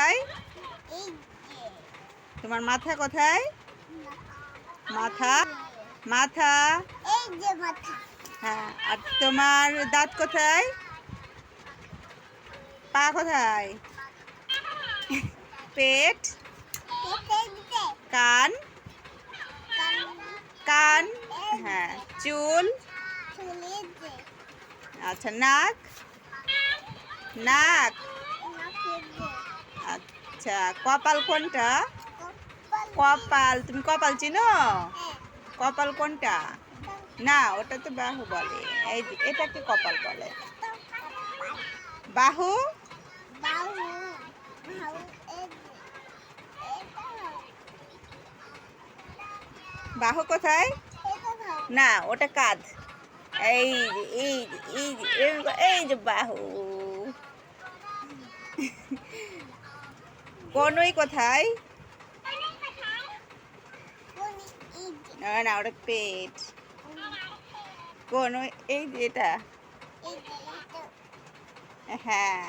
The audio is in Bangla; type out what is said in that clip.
কোথায়? তোমার মাথা কোথায়? মাথা মাথা হ্যাঁ। আর তোমার দাঁত কোথায়? পা কোথায়? পেট, কান, কান হ্যাঁ। চুল, আচ্ছা। নাক, নাক আচ্ছা। কপাল কোনটা? কপাল, তুমি কপাল চিনো? কপাল কোনটা? না, ওটা তো বাহু বলে। এই যে এটাকে কপাল বলে। বাহু, বাহু কোথায়? না, ওটা কাঁধ। এই যে এই যে এই যে এই যে বাহু। কনুই কোথায়? না না, ওটা পেট। কনুই এই যে এটা। হ্যাঁ।